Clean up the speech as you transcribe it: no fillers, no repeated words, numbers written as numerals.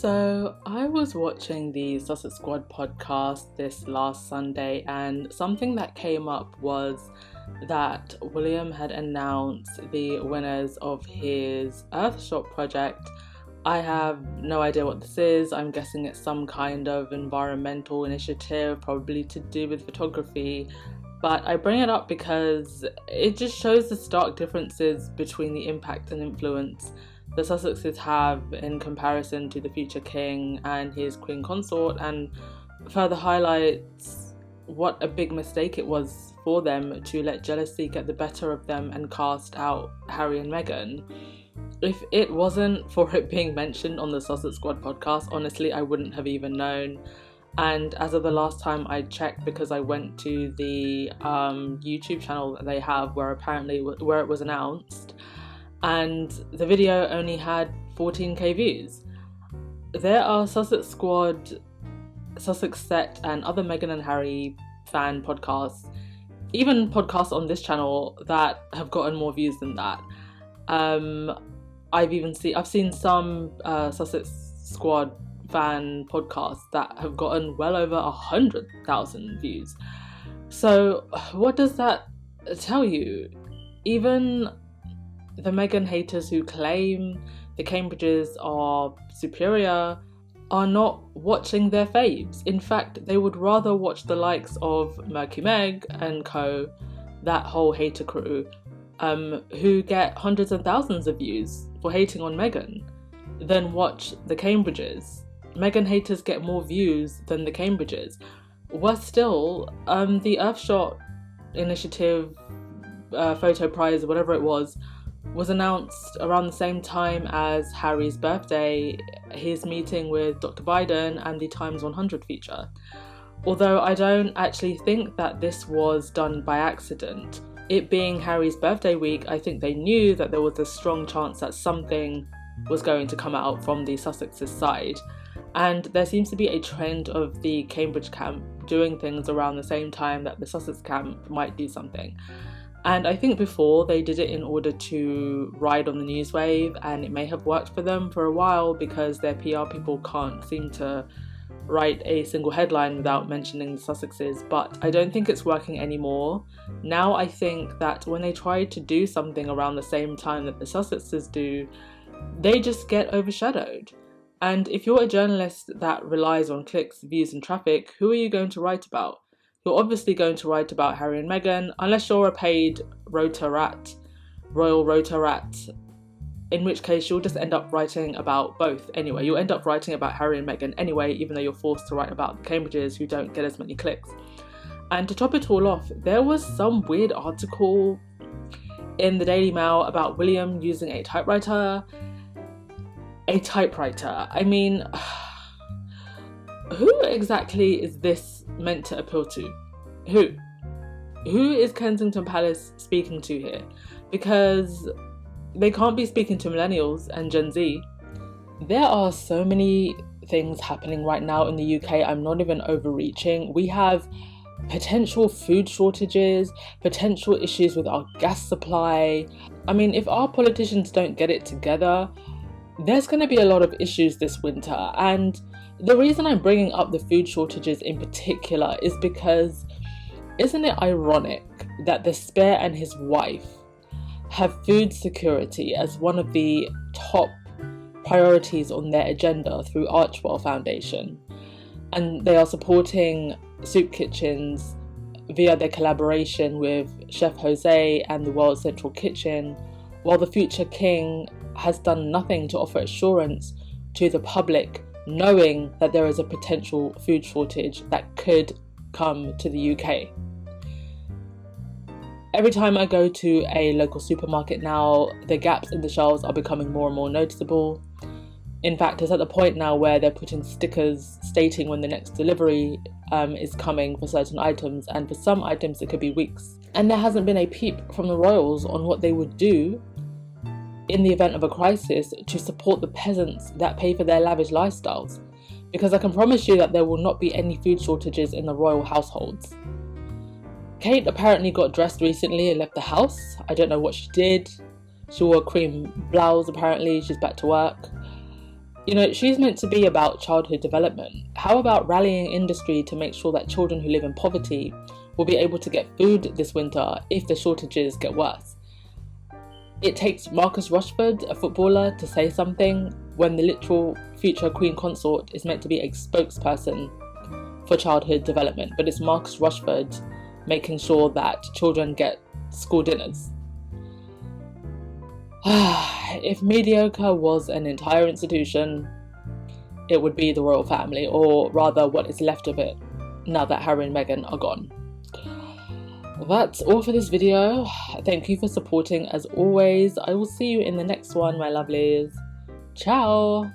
So I was watching the Sussex Squad podcast this last Sunday, and something that came up was that William had announced the winners of his Earthshot project. I have no idea what this is. I'm guessing it's some kind of environmental initiative, probably to do with photography. But I bring it up because it just shows the stark differences between the impact and influence the Sussexes have in comparison to the future king and his queen consort, and further highlights what a big mistake it was for them to let jealousy get the better of them and cast out Harry and Meghan. If it wasn't for it being mentioned on the Sussex Squad podcast, honestly, I wouldn't have even known. And as of the last time I checked, because I went to the YouTube channel that they have where it was announced, and the video only had 14k views. There are Sussex Squad, Sussex Set, and other Meghan and Harry fan podcasts, even podcasts on this channel, that have gotten more views than that. I've seen some Sussex Squad fan podcasts that have gotten well over 100,000 views. So what does that tell you? Even the Meghan haters who claim the Cambridges are superior are not watching their faves. In fact, they would rather watch the likes of Murky Meg and co, that whole hater crew, who get hundreds and thousands of views for hating on Meghan, than watch the Cambridges. Meghan haters get more views than the Cambridges. Worse still, the Earthshot initiative, photo prize, whatever it was announced around the same time as Harry's birthday, his meeting with Dr. Biden, and the Times 100 feature. Although I don't actually think that this was done by accident. It being Harry's birthday week, I think they knew that there was a strong chance that something was going to come out from the Sussexes side. And there seems to be a trend of the Cambridge camp doing things around the same time that the Sussex camp might do something. And I think before they did it in order to ride on the news wave, and it may have worked for them for a while because their PR people can't seem to write a single headline without mentioning the Sussexes, but I don't think it's working anymore. Now I think that when they try to do something around the same time that the Sussexes do, they just get overshadowed. And if you're a journalist that relies on clicks, views and traffic, who are you going to write about? You're obviously going to write about Harry and Meghan, unless you're a paid royal rota rat, in which case you'll just end up writing about both anyway. You'll end up writing about Harry and Meghan anyway, even though you're forced to write about the Cambridges who don't get as many clicks. And to top it all off, there was some weird article in the Daily Mail about William using a typewriter. I mean, who exactly is this meant to appeal to? Who is Kensington Palace speaking to here? Because they can't be speaking to millennials and Gen Z. There are so many things happening right now in the UK, I'm not even overreaching. We have potential food shortages, potential issues with our gas supply. I mean, if our politicians don't get it together, there's going to be a lot of issues this winter. And the reason I'm bringing up the food shortages in particular is because isn't it ironic that the Spare and his wife have food security as one of the top priorities on their agenda through Archwell Foundation, and they are supporting soup kitchens via their collaboration with Chef Jose and the World Central Kitchen, while the future king has done nothing to offer assurance to the public, knowing that there is a potential food shortage that could come to the UK. Every time I go to a local supermarket now, the gaps in the shelves are becoming more and more noticeable. In fact, it's at the point now where they're putting stickers stating when the next delivery is coming for certain items, and for some items it could be weeks. And there hasn't been a peep from the royals on what they would do in the event of a crisis to support the peasants that pay for their lavish lifestyles. Because I can promise you that there will not be any food shortages in the royal households. Kate apparently got dressed recently and left the house. I don't know what she did. She wore a cream blouse apparently. She's back to work. You know, she's meant to be about childhood development. How about rallying industry to make sure that children who live in poverty will be able to get food this winter if the shortages get worse? It takes Marcus Rashford, a footballer, to say something when the literal future Queen Consort is meant to be a spokesperson for childhood development, but it's Marcus Rashford making sure that children get school dinners. If mediocre was an entire institution, it would be the royal family, or rather what is left of it now that Harry and Meghan are gone. That's all for this video. Thank you for supporting as always. I will see you in the next one, my lovelies. Ciao!